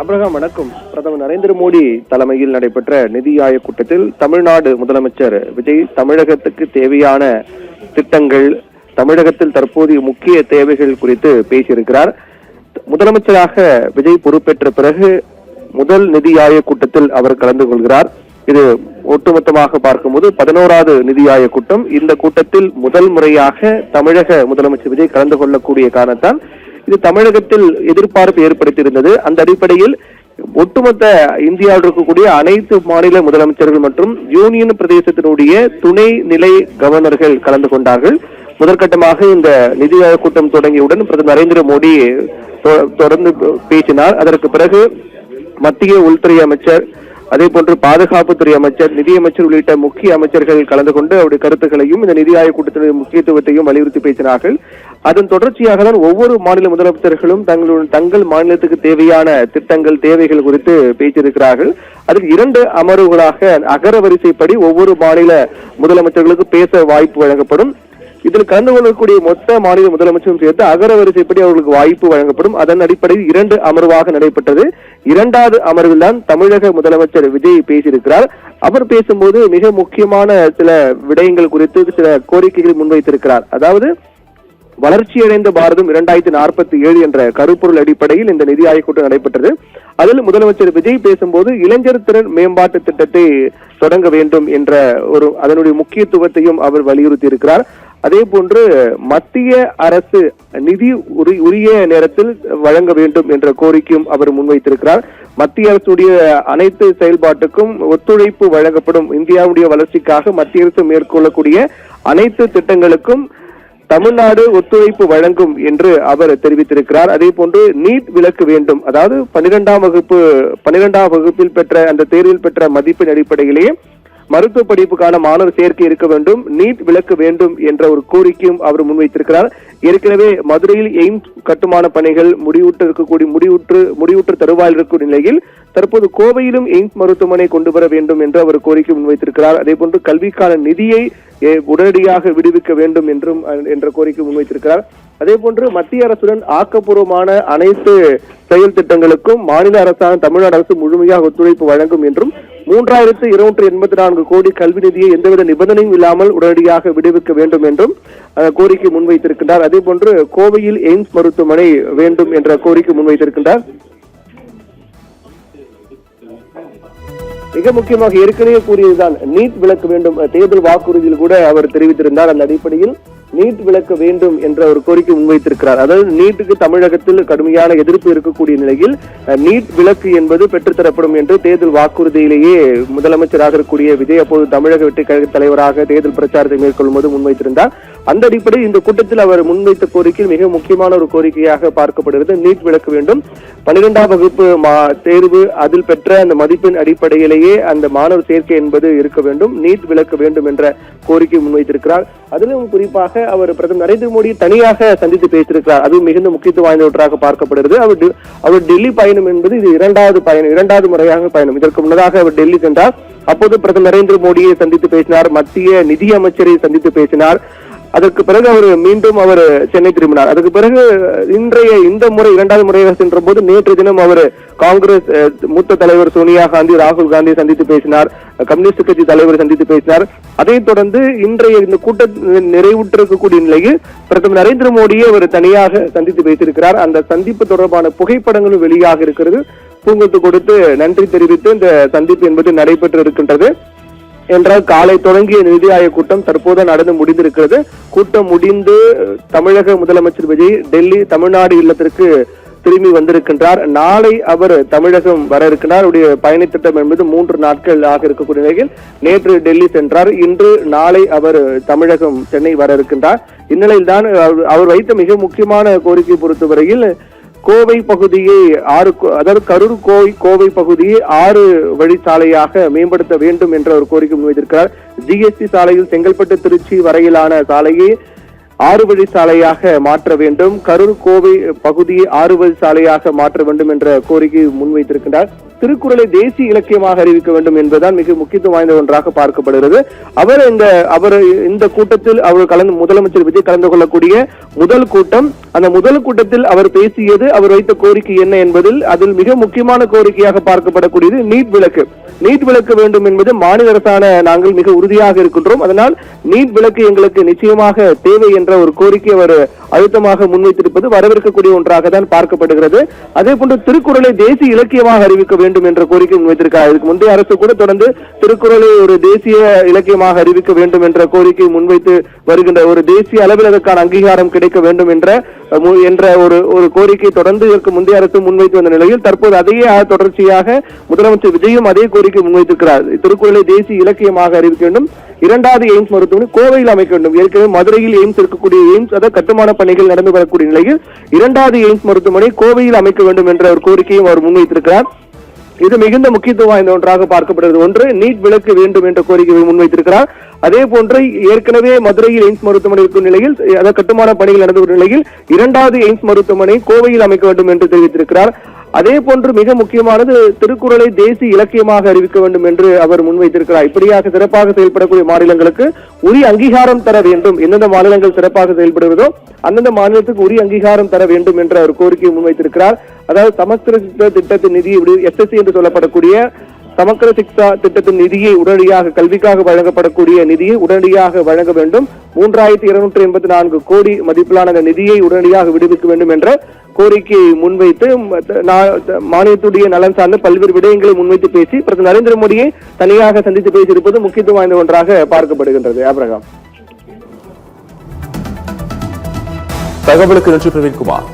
Abraham வணக்கம். பிரதமர் நரேந்திர மோடி தலைமையில் நடைபெற்ற நிதி ஆயோக் கூட்டத்தில் தமிழ்நாடு முதலமைச்சர் விஜய் தமிழகத்துக்கு தேவையான திட்டங்கள், தமிழகத்தில் தற்போதைய முக்கிய தேவைகள் குறித்து பேசியிருக்கிறார். முதலமைச்சராக விஜய் பொறுப்பேற்ற பிறகு முதல் நிதி ஆயோக் கூட்டத்தில் அவர் கலந்து கொள்கிறார். இது ஒட்டுமொத்தமாக பார்க்கும்போது 11வது நிதி ஆயோக் கூட்டம். இந்த கூட்டத்தில் முதல் முறையாக தமிழக முதலமைச்சர் விஜய் கலந்து கொள்ளக்கூடிய காரணத்தால் இது தமிழகத்தில் எதிர்பார்ப்பு ஏற்படுத்தியிருந்தது. அந்த அடிப்படையில் ஒட்டுமொத்த இந்தியாவில் இருக்கக்கூடிய அனைத்து மாநில முதலமைச்சர்கள் மற்றும் யூனியன் பிரதேசத்தினுடைய துணை நிலை கவர்னர்கள் கலந்து கொண்டார்கள். முதற்கட்டமாக இந்த நிதி ஆயோக் கூட்டம் தொடங்கியவுடன் பிரதமர் நரேந்திர மோடி தொடர்ந்து பேசினார். அதற்கு பிறகு மத்திய உள்துறை அமைச்சர், அதே போன்று பாதுகாப்புத்துறை அமைச்சர், நிதியமைச்சர் உள்ளிட்ட முக்கிய அமைச்சர்கள் கலந்து கொண்டு அவருடைய கருத்துக்களையும் இந்த நிதி ஆயோக் கூட்டத்தினுடைய முக்கியத்துவத்தையும் வலியுறுத்தி பேசினார்கள். அதன் தொடர்ச்சியாக தான் ஒவ்வொரு மாநில முதலமைச்சர்களும் தங்கள் மாநிலத்துக்கு தேவையான திட்டங்கள், தேவைகள் குறித்து பேசியிருக்கிறார்கள். அதில் 2 அமர்வுகளாக அகர வரிசைப்படி ஒவ்வொரு மாநில முதலமைச்சர்களுக்கு பேச வாய்ப்பு வழங்கப்படும். இதில் கலந்து கொள்ளக்கூடிய மொத்த மாநில முதலமைச்சரும் சேர்த்து அகர வரிசைப்படி அவர்களுக்கு வாய்ப்பு வழங்கப்படும். அதன் அடிப்படையில் 2 அமர்வாக நடைபெற்றது. 2வது அமர்வில் தான் தமிழக முதலமைச்சர் விஜய் பேசியிருக்கிறார். அவர் பேசும்போது மிக முக்கியமான சில விடயங்கள் குறித்து சில கோரிக்கைகளை முன்வைத்திருக்கிறார். அதாவது வளர்ச்சியடைந்த பாரதம் 2047 என்ற கருப்பொருள் அடிப்படையில் இந்த நிதி ஆயோக் கூட்டம் நடைபெற்றது. அதில் முதலமைச்சர் விஜய் பேசும்போது இளைஞர் திறன் மேம்பாட்டு திட்டத்தை தொடங்க வேண்டும் என்ற அதனுடைய முக்கியத்துவத்தையும் அவர் வலியுறுத்தி இருக்கிறார். அதே போன்று மத்திய அரசு நிதி உரிய நேரத்தில் வழங்க வேண்டும் என்ற கோரிக்கையும் அவர் முன்வைத்திருக்கிறார். மத்திய அரசுடைய அனைத்து செயல்பாட்டுக்கும் ஒத்துழைப்பு வழங்கப்படும். இந்தியாவுடைய வளர்ச்சிக்காக மத்திய அரசு மேற்கொள்ளக்கூடிய அனைத்து திட்டங்களுக்கும் தமிழ்நாடு ஒத்துழைப்பு வழங்கும் என்று அவர் தெரிவித்திருக்கிறார். அதே போன்று நீட் விலக்கு வேண்டும், அதாவது 12ஆம் வகுப்பில் பெற்ற அந்த தேர்வில் பெற்ற மதிப்பின் அடிப்படையிலேயே மருத்துவ படிப்புக்கான மாணவர் சேர்க்கை இருக்க வேண்டும், நீட் விலக்கு வேண்டும் என்ற ஒரு கோரிக்கையும் அவர் முன்வைத்திருக்கிறார். ஏற்கனவே மதுரையில் எய்ம்ஸ் கட்டுமான பணிகள் முடிவுற்ற தருவாயில் இருக்கும் நிலையில் தற்போது கோவையிலும் எய்ம்ஸ் மருத்துவமனை கொண்டு வர வேண்டும் என்று அவர் கோரிக்கை முன்வைத்திருக்கிறார். அதே போன்று கல்விக்கான நிதியை உடனடியாக விடுவிக்க வேண்டும் என்ற கோரிக்கை முன்வைத்திருக்கிறார். அதே போன்று மத்திய அரசுடன் ஆக்கப்பூர்வமான அனைத்து செயல் திட்டங்களுக்கும் மாநில அரசாங்கம் தமிழ்நாடு அரசு முழுமையாக ஒத்துழைப்பு வழங்கும் என்றும் 3284 கோடி கல்வி நிதியை எந்தவித நிபந்தனையும் இல்லாமல் உடனடியாக விடுவிக்க வேண்டும் என்றும் கோரிக்கை முன்வைத்திருக்கின்றார். அதே போன்று கோவையில் எய்ம்ஸ் மருத்துவமனை வேண்டும் என்ற கோரிக்கை முன்வைத்திருக்கின்றார். மிக முக்கியமாக ஏற்கனவே கூறியதுதான் நீட் விலக்கு வேண்டும். தேர்தல் வாக்குறுதியில் கூட அவர் தெரிவித்திருந்தார். அந்த அடிப்படையில் நீட் விலக்க வேண்டும் என்ற ஒரு கோரிக்கை முன்வைத்திருக்கிறார். அதாவது நீட்டுக்கு தமிழகத்தில் கடுமையான எதிர்ப்பு இருக்கக்கூடிய நிலையில் நீட் விலக்கு என்பது பெற்றுத்தரப்படும் என்று தேர்தல் வாக்குறுதியிலேயே முதலமைச்சராக இருக்கக்கூடிய விஜய் அப்போது தமிழக வெற்றி கழக தலைவராக தேர்தல் பிரச்சாரத்தை மேற்கொள்ளும் போது முன்வைத்திருந்தார். அந்த அடிப்படையில் இந்த கூட்டத்தில் அவர் முன்வைத்த கோரிக்கை மிக முக்கியமான ஒரு கோரிக்கையாக பார்க்கப்படுகிறது. நீட் விலக்கு வேண்டும், 12ஆம் வகுப்பு தேர்வு அதில் பெற்ற அந்த மதிப்பின் அடிப்படையிலேயே அந்த மாணவர் சேர்க்கை என்பது இருக்க வேண்டும், நீட் விலக்கு வேண்டும் என்ற கோரிக்கை முன்வைத்திருக்கிறார். அதிலும் குறிப்பாக அவர் பிரதமர் நரேந்திர மோடி தனியாக சந்தித்து பேசியிருக்கிறார். அது மிகுந்த முக்கியத்துவம் வாய்ந்த ஒன்றாக பார்க்கப்படுகிறது. அவர் டெல்லி பயணம் என்பது இது 2வது முறையாக பயணம். இதற்கு முன்னதாக அவர் டெல்லி சென்றார். அப்போது பிரதமர் நரேந்திர மோடியை சந்தித்து பேசினார், மத்திய நிதி அமைச்சரை சந்தித்து பேசினார். அதற்கு பிறகு அவர் சென்னை திரும்பினார். அதுக்கு பிறகு இந்த முறை 2வது முறையாக சென்ற போது நேற்று தினம் அவர் காங்கிரஸ் மூத்த தலைவர் சோனியா காந்தி, ராகுல் காந்தியை சந்தித்து பேசினார், கம்யூனிஸ்ட் கட்சி தலைவர் சந்தித்து பேசினார். அதைத் தொடர்ந்து இன்றைய இந்த கூட்டம் நிறைவுற்றிருக்கக்கூடிய நிலையில் பிரதமர் நரேந்திர மோடியை அவர் தனியாக சந்தித்து பேசியிருக்கிறார். அந்த சந்திப்பு தொடர்பான புகைப்படங்களும் வெளியாக இருக்கிறது. பூங்கொத்து கொடுத்து நன்றி தெரிவித்து இந்த சந்திப்பு என்பது நடைபெற்று இருக்கின்றது. என்றால் காலை தொடங்கிய நிதி ஆயோக் கூட்டம் தற்போது நடந்து முடிந்திருக்கிறது. கூட்டம் முடிந்து தமிழக முதலமைச்சர் விஜய் டெல்லி தமிழ்நாடு இல்லத்திற்கு திரும்பி வந்திருக்கின்றார். நாளை அவர் தமிழகம் வர இருக்கிறார். அவருடைய பயண திட்டம் என்பது 3 நாட்கள் ஆக இருக்கக்கூடிய நிலையில் நேற்று டெல்லி சென்றார். இன்று நாளை அவர் தமிழகம் சென்னை வர இருக்கின்றார். இந்நிலையில் தான் அவர் வைத்த மிக முக்கியமான கோரிக்கை பொறுத்தவரையில் கோவை பகுதியை அதாவது கரூர் கோவை பகுதியை 6 வழிச்சாலையாக மேம்படுத்த வேண்டும் என்ற ஒரு கோரிக்கை முன்வைத்திருக்கிறார். ஜிஎஸ்டி சாலையில் செங்கல்பட்டு திருச்சி வரையிலான சாலையை 6 வழிச்சாலையாக மாற்ற வேண்டும், கரூர் கோவை பகுதியை 6 வழிச்சாலையாக மாற்ற வேண்டும் என்ற கோரிக்கை முன்வைத்திருக்கின்றார். திருக்குறளை தேசிய இலக்கியமாக அறிவிக்க வேண்டும் என்பதுதான் மிக முக்கியத்துவம் வாய்ந்த ஒன்றாக பார்க்கப்படுகிறது. அவர் இந்த கூட்டத்தில் முதலமைச்சர் விஜய் கலந்து கொள்ளக்கூடிய முதல் கூட்டம் அந்த முதல் கூட்டத்தில் அவர் பேசியது, அவர் வைத்த கோரிக்கை என்ன என்பதில் அதில் மிக முக்கியமான கோரிக்கையாக பார்க்கப்படக்கூடியது நீட் விலக்கு. நீட் விலக்கு வேண்டும் என்பது மாநில அரசான நாங்கள் மிக உறுதியாக இருக்கின்றோம். அதனால் நீட் விலக்கு எங்களுக்கு நிச்சயமாக தேவை என்ற ஒரு கோரிக்கை அவர் அழுத்தமாக முன்வைத்திருப்பது வரவேற்கக்கூடிய ஒன்றாக தான் பார்க்கப்படுகிறது. அதே போன்று திருக்குறளை தேசிய இலக்கியமாக அறிவிக்க வேண்டும் என்ற கோரிக்கை முன்வைத்திருக்கிறார். இதுக்கு முந்தைய அரசு கூட தொடர்ந்து திருக்குறளை ஒரு தேசிய இலக்கியமாக அறிவிக்க வேண்டும் என்ற கோரிக்கை முன்வைத்து வருகின்ற, ஒரு தேசிய அளவில் அதற்கான அங்கீகாரம் கிடைக்க வேண்டும் என்ற ஒரு கோரிக்கை தொடர்ந்து இதற்கு முந்தைய அரசு முன்வைத்து வந்த நிலையில் தற்போது அதையே தொடர்ச்சியாக முதலமைச்சர் விஜயும் அதே கோரிக்கை முன்வைத்திருக்கிறார். திருக்குறளை தேசிய இலக்கியமாக அறிவிக்க வேண்டும், இரண்டாவது எய்ம்ஸ் மருத்துவமனை கோவையில் அமைக்க வேண்டும். ஏற்கனவே மதுரையில் எய்ம்ஸ் இருக்கக்கூடிய எய்ம்ஸ் அதாவது கட்டுமான பணிகள் நடந்து வரக்கூடிய நிலையில் இரண்டாவது எய்ம்ஸ் மருத்துவமனை கோவையில் அமைக்க வேண்டும் என்ற ஒரு கோரிக்கையும் அவர் முன்வைத்திருக்கிறார். இது மிகுந்த முக்கியத்துவம் வாய்ந்த ஒன்றாக பார்க்கப்படுகிறது. ஒன்று, நீட் விலக்கு வேண்டும் என்ற கோரிக்கையை முன்வைத்திருக்கிறார். அதே போன்று ஏற்கனவே மதுரையில் எய்ம்ஸ் மருத்துவமனை இருக்கும் நிலையில், அதாவது கட்டுமான பணிகள் நடந்து வரும் நிலையில் இரண்டாவது எய்ம்ஸ் மருத்துவமனை கோவையில் அமைக்க வேண்டும் என்று தெரிவித்திருக்கிறார். அதே போன்று மிக முக்கியமானது திருக்குறளை தேசிய இலக்கியமாக அறிவிக்க வேண்டும் என்று அவர் முன்வைத்திருக்கிறார். இப்படியாக சிறப்பாக செயல்படக்கூடிய மாநிலங்களுக்கு உரிய அங்கீகாரம் தர வேண்டும். எந்தெந்த மாநிலங்கள் சிறப்பாக செயல்படுவதோ அந்தந்த மாநிலத்துக்கு உரிய அங்கீகாரம் தர வேண்டும் என்ற ஒரு கோரிக்கையை முன்வைத்திருக்கிறார். அதாவது சமஸ்கிருத திட்டத்தின் நிதி SSC என்று சொல்லப்படக்கூடிய சமக்கர சிக்ஷா திட்டத்தின் நிதியை உடனடியாக, கல்விக்காக வழங்கப்படக்கூடிய நிதியை உடனடியாக வழங்க வேண்டும். 3284 கோடி மதிப்பிலான அந்த நிதியை உடனடியாக விடுவிக்க வேண்டும் என்ற கோரிக்கையை முன்வைத்து மாநிலத்துடைய நலன் சார்ந்த பல்வேறு விடயங்களை முன்வைத்து பேசி பிரதமர் நரேந்திர மோடியை தனியாக சந்தித்து பேசியிருப்பது முக்கியத்துவம் வாய்ந்த ஒன்றாக பார்க்கப்படுகின்றது. ஆபிரகாம், தகவலுக்கு நன்றி பிரவீன்குமார்.